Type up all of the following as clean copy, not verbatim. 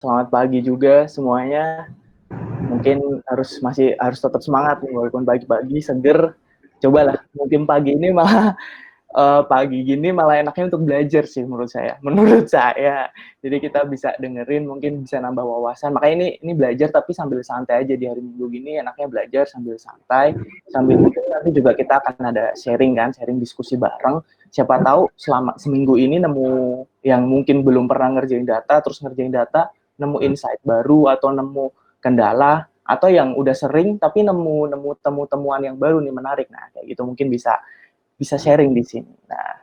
Selamat pagi juga semuanya. Mungkin masih harus tetap semangat nih, walaupun pagi-pagi seger. Cobalah, mungkin pagi ini malah pagi gini malah enaknya untuk belajar sih menurut saya. Menurut saya. Jadi kita bisa dengerin, mungkin bisa nambah wawasan. Makanya ini belajar tapi sambil santai aja di hari Minggu gini, enaknya belajar sambil santai. Sambil mungkin nanti juga kita akan ada sharing kan, sharing diskusi bareng. Siapa tahu selama seminggu ini nemu yang mungkin belum pernah ngerjain data, terus ngerjain data, nemu insight baru atau nemu kendala, atau yang udah sering tapi nemu temu-temuan yang baru nih menarik. Nah, kayak gitu mungkin bisa sharing di sini. Nah,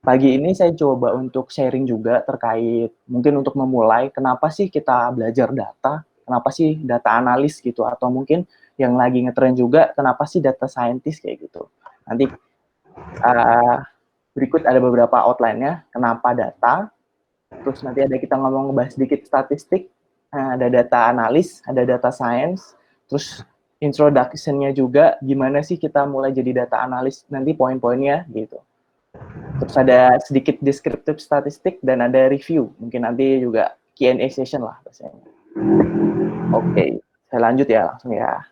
pagi ini saya coba untuk sharing juga terkait mungkin untuk memulai kenapa sih kita belajar data, kenapa sih data analis gitu, atau mungkin yang lagi ngetren juga kenapa sih data scientist kayak gitu. Nanti berikut ada beberapa outline-nya, kenapa data, terus nanti ada kita ngebahas sedikit statistik, ada data analis, ada data science, terus introduction-nya juga gimana sih kita mulai jadi data analis, nanti poin-poinnya gitu. Terus ada sedikit deskriptif statistik dan ada review. Mungkin nanti juga Q&A session lah biasanya. Oke, saya lanjut ya langsung ya.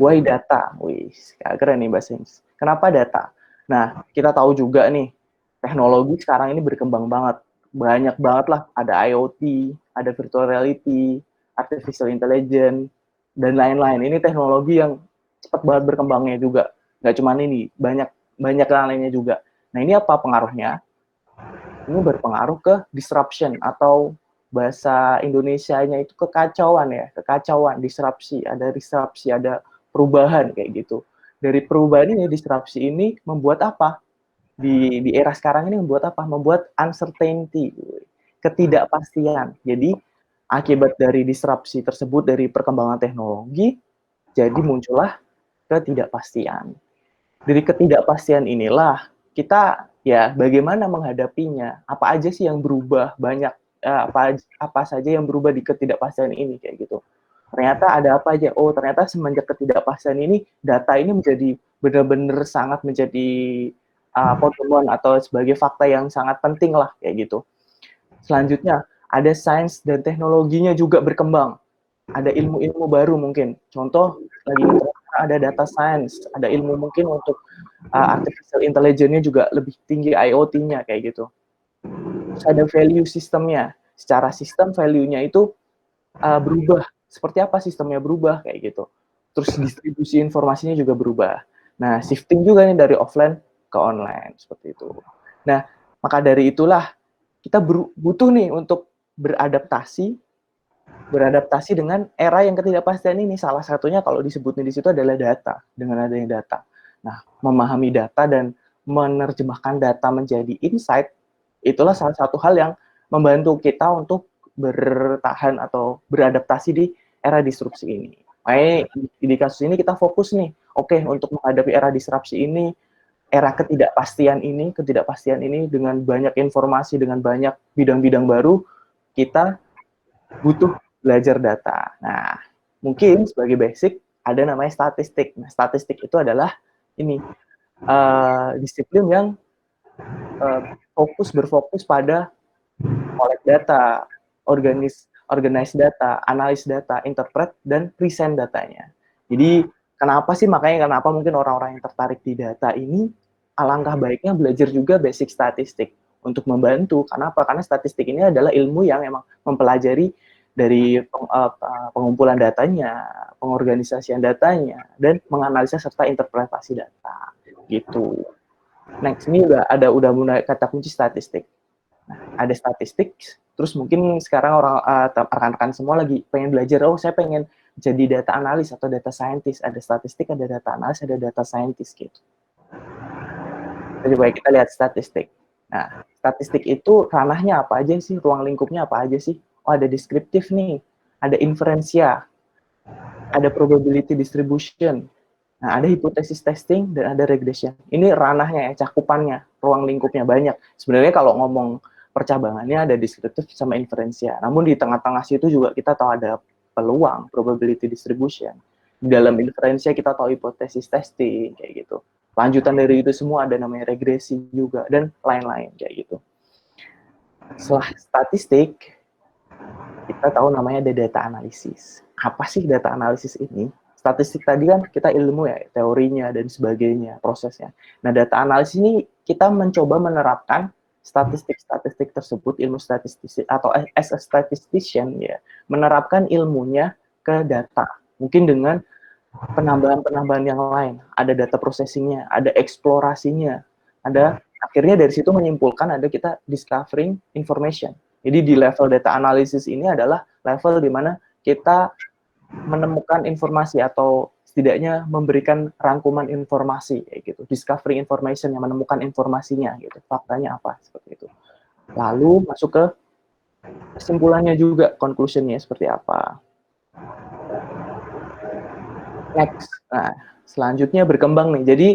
Why data? Wih, keren nih bahasa Inggris. Kenapa data? Nah, kita tahu juga nih, teknologi sekarang ini berkembang banget. Banyak banget lah, ada IoT, ada virtual reality, artificial intelligence, dan lain-lain. Ini teknologi yang cepat banget berkembangnya juga. Nggak cuma ini, banyak yang lainnya juga. Nah, ini apa pengaruhnya? Ini berpengaruh ke disruption atau bahasa Indonesianya itu kekacauan ya, kekacauan, disrupsi, ada perubahan kayak gitu. Dari perubahan ini, disrupsi ini membuat apa? Di era sekarang ini membuat apa? Membuat uncertainty, ketidakpastian. Jadi akibat dari disrupsi tersebut, dari perkembangan teknologi, jadi muncullah ketidakpastian. Dari ketidakpastian inilah kita ya bagaimana menghadapinya, apa aja sih yang berubah, banyak apa saja yang berubah di ketidakpastian ini kayak gitu. Ternyata ada apa aja? Oh, ternyata semenjak ketidakpastian ini data ini menjadi benar-benar sangat menjadi pertemuan atau sebagai fakta yang sangat penting lah kayak gitu. Selanjutnya ada sains dan teknologinya juga berkembang, ada ilmu-ilmu baru mungkin. Contoh lagi ada data science, ada ilmu mungkin untuk artificial intelligence-nya juga lebih tinggi, IoT-nya kayak gitu. Terus ada value sistemnya. Secara sistem value-nya itu berubah. Seperti apa sistemnya berubah kayak gitu. Terus distribusi informasinya juga berubah. Nah, shifting juga nih dari offline ke online seperti itu. Nah, maka dari itulah kita butuh nih untuk beradaptasi dengan era yang ketidakpastian ini. Salah satunya kalau disebutnya di situ adalah data, dengan adanya data. Nah, memahami data dan menerjemahkan data menjadi insight, itulah salah satu hal yang membantu kita untuk bertahan atau beradaptasi di era disrupsi ini. Makanya di kasus ini kita fokus nih, oke, untuk menghadapi era disrupsi ini, era ketidakpastian ini dengan banyak informasi, dengan banyak bidang-bidang baru, kita butuh belajar data. Nah, mungkin sebagai basic ada namanya statistik. Nah, statistik itu adalah ini disiplin yang berfokus pada collect data, organize data, analis data, interpret, dan present datanya. Jadi kenapa mungkin orang-orang yang tertarik di data ini, alangkah baiknya belajar juga basic statistik untuk membantu. Kenapa? Karena statistik ini adalah ilmu yang emang mempelajari dari pengumpulan datanya, pengorganisasian datanya, dan menganalisa serta interpretasi data. Gitu. Next, ini udah mulai kata kunci statistik. Nah, ada statistik, terus mungkin sekarang rekan-rekan semua lagi pengen belajar, oh saya pengen jadi data analis atau data scientist. Ada statistik, ada data analis, ada data scientist gitu. Jadi baik kita lihat statistik. Nah, statistik itu ranahnya apa aja sih? Ruang lingkupnya apa aja sih? Oh, ada deskriptif nih, ada inferensia, ada probability distribution, nah, ada hipotesis testing, dan ada regression. Ini ranahnya ya, cakupannya, ruang lingkupnya banyak. Sebenarnya kalau ngomong percabangannya ada deskriptif sama inferensia. Namun di tengah-tengah situ juga kita tahu ada peluang, probability distribution. Di dalam inferensia kita tahu hipotesis testing, kayak gitu. Lanjutan dari itu semua ada namanya regresi juga, dan lain-lain kayak gitu. Setelah statistik, Kita tahu namanya ada data analisis. Apa sih data analisis ini? Statistik tadi kan kita ilmu ya, teorinya dan sebagainya, prosesnya. Nah, data analisis ini kita mencoba menerapkan statistik-statistik tersebut, ilmu statistik atau as a statistician ya, menerapkan ilmunya ke data. Mungkin dengan penambahan-penambahan yang lain. Ada data processingnya, ada eksplorasinya, ada akhirnya dari situ menyimpulkan ada kita discovering information. Jadi di level data analysis ini adalah level di mana kita menemukan informasi atau setidaknya memberikan rangkuman informasi kayak gitu, discovering information yang menemukan informasinya gitu, faktanya apa seperti itu. Lalu masuk ke kesimpulannya juga, conclusionnya seperti apa. Next, nah selanjutnya berkembang nih. Jadi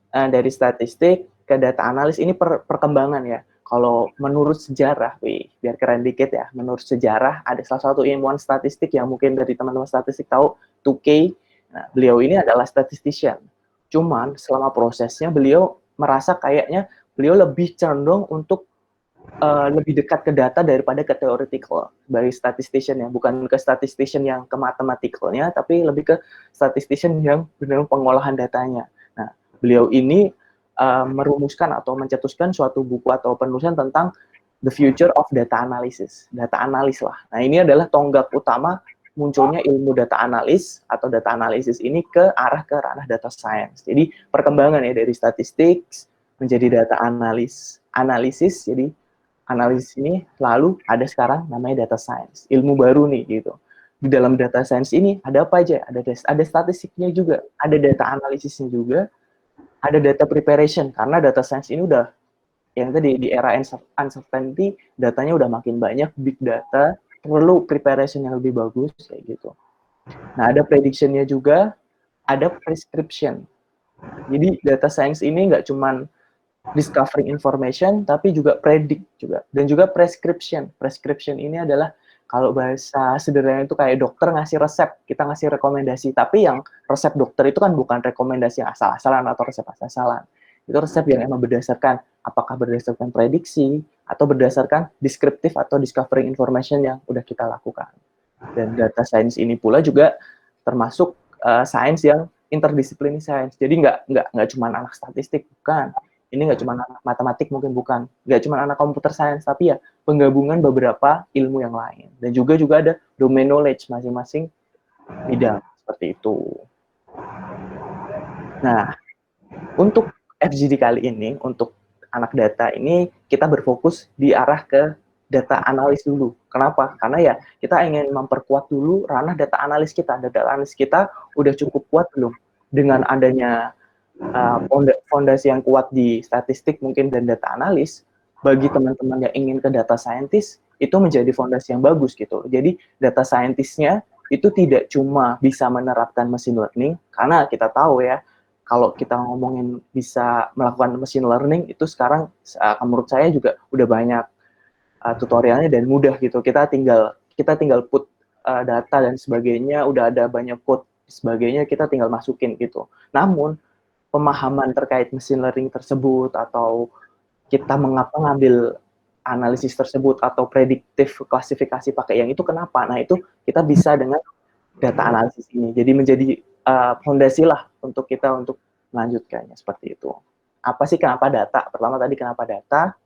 dari statistik ke data analis ini perkembangan ya. Kalau menurut sejarah, biar keren dikit ya. Menurut sejarah ada salah satu ilmuwan statistik yang mungkin dari teman-teman statistik tahu, Tukey. Nah, beliau ini adalah statistician. Cuman selama prosesnya beliau merasa kayaknya beliau lebih condong untuk lebih dekat ke data daripada ke theoretical dari statistician ya, bukan ke statistician yang ke mathematicalnya, tapi lebih ke statistician yang benar pengolahan datanya. Nah, beliau ini merumuskan atau mencetuskan suatu buku atau penulisan tentang the future of data analysis, data analis lah. Nah, ini adalah tonggak utama munculnya ilmu data analis atau data analisis ini ke ranah data science. Jadi perkembangan ya dari statistik menjadi data analisis, jadi analisis ini lalu ada sekarang namanya data science, ilmu baru nih gitu. Di dalam data science ini ada apa aja? Ada statistiknya juga, ada data analisisnya juga, ada data preparation karena data science ini udah yang tadi di era uncertainty datanya udah makin banyak, big data perlu preparation yang lebih bagus kayak gitu. Nah, ada predictionnya juga, ada prescription. Jadi data science ini nggak cuman discovering information, tapi juga predict juga. Dan juga prescription. Prescription ini adalah kalau bahasa sederhana itu kayak dokter ngasih resep, kita ngasih rekomendasi. Tapi yang resep dokter itu kan bukan rekomendasi yang asal-asalan atau resep asal-asalan. Itu resep yang emang berdasarkan, apakah berdasarkan prediksi, atau berdasarkan descriptive atau discovering information yang udah kita lakukan. Dan data science ini pula juga termasuk science yang interdisipliner science. Jadi nggak cuma anak statistik, bukan. Ini nggak cuma anak matematik, mungkin bukan. Nggak cuma anak computer science, tapi ya penggabungan beberapa ilmu yang lain. Dan juga ada domain knowledge masing-masing bidang, seperti itu. Nah, untuk FGD kali ini, untuk anak data ini, kita berfokus di arah ke data analis dulu. Kenapa? Karena ya kita ingin memperkuat dulu ranah data analis kita. Data analis kita udah cukup kuat belum? Dengan adanya fondasi yang kuat di statistik mungkin dan data analis, bagi teman-teman yang ingin ke data scientist, itu menjadi fondasi yang bagus gitu. Jadi data scientist-nya itu tidak cuma bisa menerapkan machine learning, karena kita tahu ya, kalau kita ngomongin bisa melakukan machine learning, itu sekarang menurut saya juga udah banyak tutorialnya dan mudah gitu. Kita tinggal put data dan sebagainya, udah ada banyak code sebagainya, kita tinggal masukin gitu. Namun pemahaman terkait machine learning tersebut atau kita mengapa ngambil analisis tersebut atau prediktif klasifikasi pakai yang itu kenapa? Nah, itu kita bisa dengan data analisis ini. Jadi menjadi fondasi lah untuk kita untuk melanjutkannya seperti itu. Apa sih kenapa data? Pertama tadi kenapa data?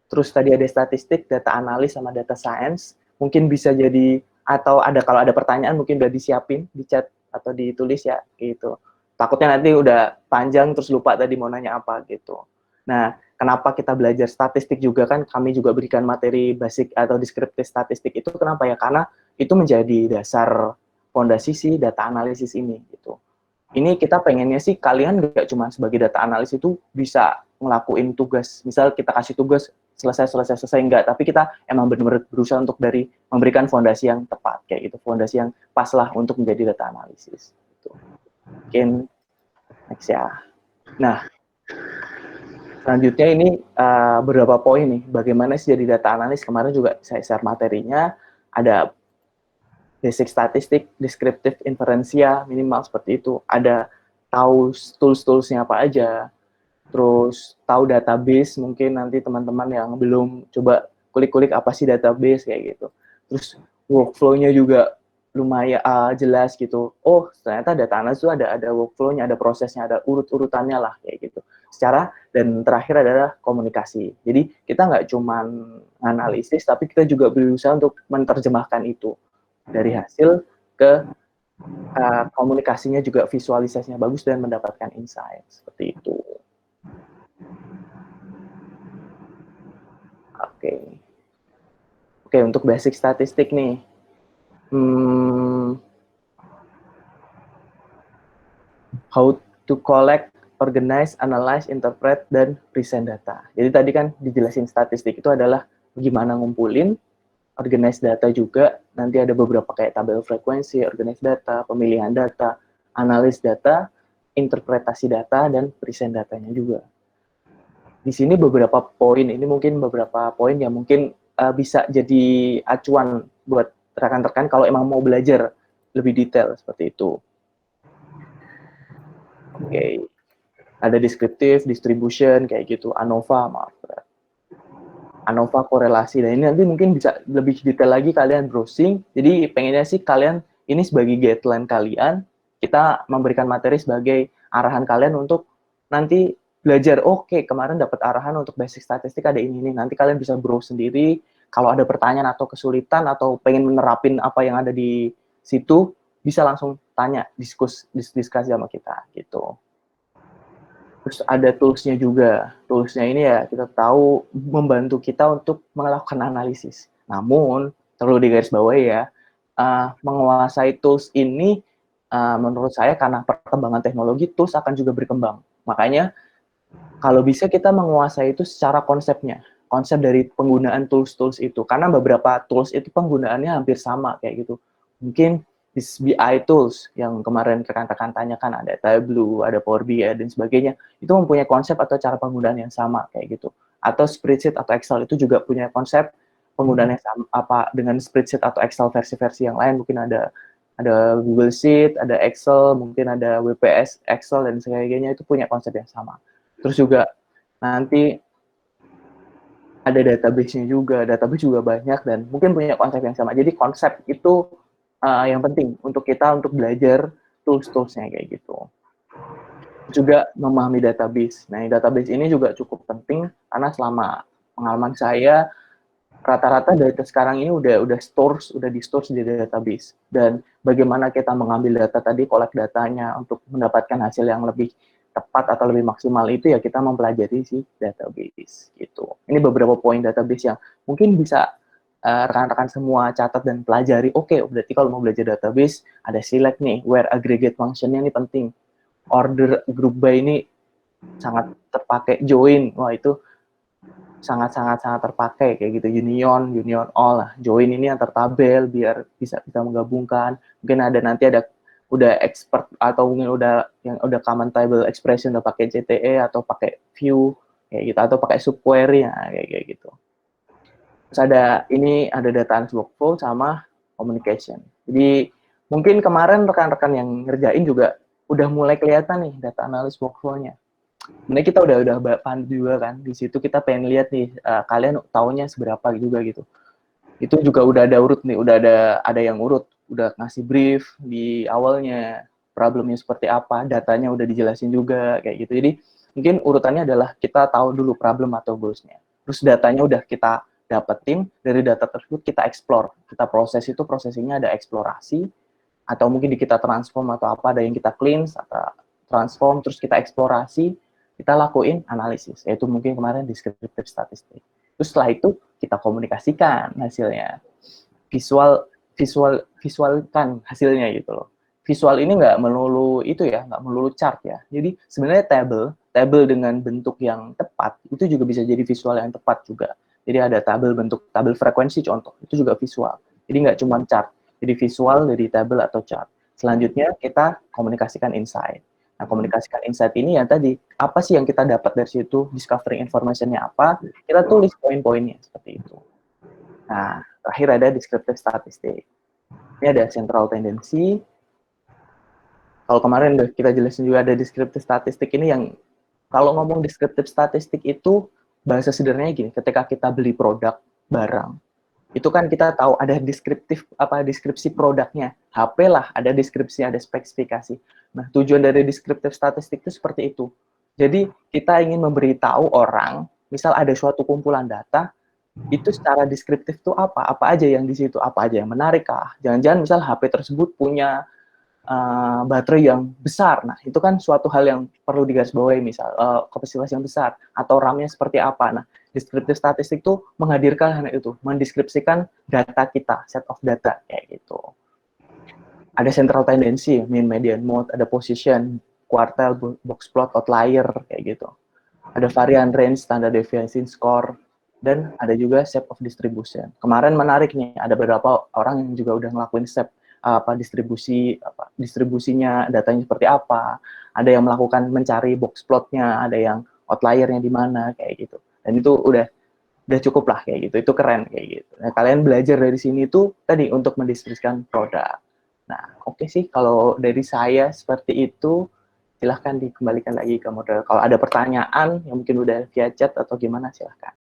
Terus tadi ada statistik, data analis sama data science. Mungkin bisa jadi atau kalau ada pertanyaan mungkin udah disiapin di chat atau ditulis ya gitu. Takutnya nanti udah panjang terus lupa tadi mau nanya apa gitu. Nah, kenapa kita belajar statistik juga kan kami juga berikan materi basic atau deskriptif statistik itu kenapa ya? Karena itu menjadi dasar fondasi si data analisis ini gitu. Ini kita pengennya sih kalian nggak cuma sebagai data analis itu bisa ngelakuin tugas. Misal kita kasih tugas selesai enggak, tapi kita emang benar-benar berusaha untuk dari memberikan fondasi yang tepat kayak gitu, fondasi yang pas lah untuk menjadi data analisis. Gitu. Mungkin next ya. Nah, selanjutnya ini beberapa poin nih, bagaimana sih jadi data analis. Kemarin juga saya share materinya, ada basic statistik, deskriptif inferensia, minimal seperti itu. Ada tahu tools-toolsnya apa aja, terus tahu database, mungkin nanti teman-teman yang belum coba kulik-kulik apa sih database kayak gitu. terus workflow-nya juga lumayan jelas gitu. Oh, ternyata data analis itu ada workflow-nya, ada prosesnya, ada urut-urutannya lah kayak gitu. Dan terakhir adalah komunikasi. Jadi kita nggak cuma analisis, tapi kita juga berusaha untuk menerjemahkan itu dari hasil ke komunikasinya juga, visualisasinya bagus dan mendapatkan insight seperti itu. Oke, untuk basic statistik nih. How to collect, organize, analyze, interpret, dan present data. Jadi tadi kan dijelasin statistik itu adalah gimana ngumpulin, organize data juga, nanti ada beberapa kayak tabel frekuensi, organize data, pemilihan data, analis data, interpretasi data, dan present datanya juga. Di sini beberapa poin, ini mungkin beberapa poin yang mungkin bisa jadi acuan buat rekan-rekan kalau emang mau belajar lebih detail seperti itu. Oke. Ada deskriptif, distribution, kayak gitu, ANOVA, ANOVA korelasi. Dan ini nanti mungkin bisa lebih detail lagi kalian browsing. Jadi pengennya sih kalian, ini sebagai guideline kalian, kita memberikan materi sebagai arahan kalian untuk nanti belajar, oke, kemarin dapat arahan untuk basic statistik ada ini. Nanti kalian bisa browse sendiri, kalau ada pertanyaan atau kesulitan, atau pengen menerapin apa yang ada di situ, bisa langsung tanya, diskusi sama kita, gitu. Terus ada tools-nya juga. Tools-nya ini ya kita tahu membantu kita untuk melakukan analisis. Namun, perlu digarisbawahi ya, menguasai tools ini menurut saya karena perkembangan teknologi, tools akan juga berkembang. Makanya, kalau bisa kita menguasai itu secara konsepnya. Konsep dari penggunaan tools-tools itu. Karena beberapa tools itu penggunaannya hampir sama kayak gitu. Mungkin BI tools yang kemarin rekan-rekan tanyakan, ada Tableau, ada Power BI, dan sebagainya, itu mempunyai konsep atau cara penggunaan yang sama kayak gitu. Atau spreadsheet atau Excel itu juga punya konsep penggunaan yang sama, dengan spreadsheet atau Excel versi-versi yang lain, mungkin ada Google Sheet, ada Excel, mungkin ada WPS, Excel, dan sebagainya, itu punya konsep yang sama. Terus juga nanti ada database-nya juga, database juga banyak, dan mungkin punya konsep yang sama. Jadi konsep itu yang penting untuk kita untuk belajar tools-toolsnya kayak gitu. Juga memahami database. Nah, database ini juga cukup penting karena selama pengalaman saya rata-rata data sekarang ini udah di-store di database. Dan bagaimana kita mengambil data tadi, collect datanya untuk mendapatkan hasil yang lebih tepat atau lebih maksimal itu ya kita mempelajari si database gitu. Ini beberapa poin database yang mungkin bisa rekan-rekan semua catat dan pelajari. Oke, berarti kalau mau belajar database, ada select nih, where aggregate function-nya ini penting. Order group by ini sangat terpakai. Join, wah itu sangat terpakai kayak gitu. Union all lah. Join ini antar tabel biar bisa menggabungkan. Mungkin nanti ada udah expert atau mungkin udah common table expression udah pakai CTE atau pakai view kayak gitu atau pakai subquery ya kayak gitu. Terus ada data analysis workflow sama communication. Jadi mungkin kemarin rekan-rekan yang ngerjain juga udah mulai kelihatan nih data analysis workflow-nya. Sebenarnya kita udah paham juga kan, di situ kita pengen lihat nih kalian taunya seberapa juga gitu. Itu juga udah ada urut nih, udah ada yang urut, udah ngasih brief di awalnya, problemnya seperti apa, datanya udah dijelasin juga kayak gitu. Jadi mungkin urutannya adalah kita tahu dulu problem atau goals-nya. Terus datanya udah kita dapetin, dari data tersebut kita explore, kita proses itu, prosesnya ada eksplorasi, atau mungkin kita transform atau apa, ada yang kita cleanse, atau transform, terus kita eksplorasi, kita lakuin analisis, yaitu mungkin kemarin descriptive statistik. Terus setelah itu kita komunikasikan hasilnya, visualkan hasilnya gitu loh. Visual ini nggak melulu itu ya, nggak melulu chart ya. Jadi sebenarnya tabel dengan bentuk yang tepat itu juga bisa jadi visual yang tepat juga. Jadi ada bentuk tabel frekuensi contoh, itu juga visual. Jadi nggak cuma chart, jadi visual dari tabel atau chart. Selanjutnya kita komunikasikan insight. Nah, komunikasikan insight ini ya tadi, apa sih yang kita dapat dari situ, discovering information-nya apa, kita tulis poin-poinnya seperti itu. Nah, terakhir ada descriptive statistik. Ini ada central tendency. Kalau kemarin kita jelasin juga ada descriptive statistik ini yang, kalau ngomong descriptive statistik itu, bahasa sederhananya gini, ketika kita beli produk, barang, Itu kan kita tahu ada deskripsi produknya. HP lah ada deskripsi, ada spesifikasi. Nah, tujuan dari deskriptif statistik itu seperti itu. Jadi kita ingin memberitahu orang, misal ada suatu kumpulan data, itu secara deskriptif itu apa? Apa aja yang di situ? Apa aja yang menarik kah? Jangan-jangan misal HP tersebut punya baterai yang besar. Nah, itu kan suatu hal yang perlu digarisbawahi, misal kapasitas yang besar atau RAM-nya seperti apa. Nah, deskriptif statistik itu menghadirkan hal itu, mendeskripsikan data kita, set of data kayak gitu. Ada central tendency, mean, median, mode, ada position, quartile, box plot, outlier kayak gitu. Ada varian range, standard deviation score, dan ada juga shape of distribution. Kemarin menarik nih, ada beberapa orang yang juga udah ngelakuin shape distribusinya, datanya seperti apa. Ada yang melakukan mencari box plotnya, ada yang outliernya di mana kayak gitu. Dan itu udah cukup lah kayak gitu. Itu keren kayak gitu. Nah, kalian belajar dari sini tuh tadi untuk mendeskripsikan produk. Nah, oke sih kalau dari saya seperti itu. Silahkan dikembalikan lagi ke model. Kalau ada pertanyaan yang mungkin udah via chat atau gimana, silahkan.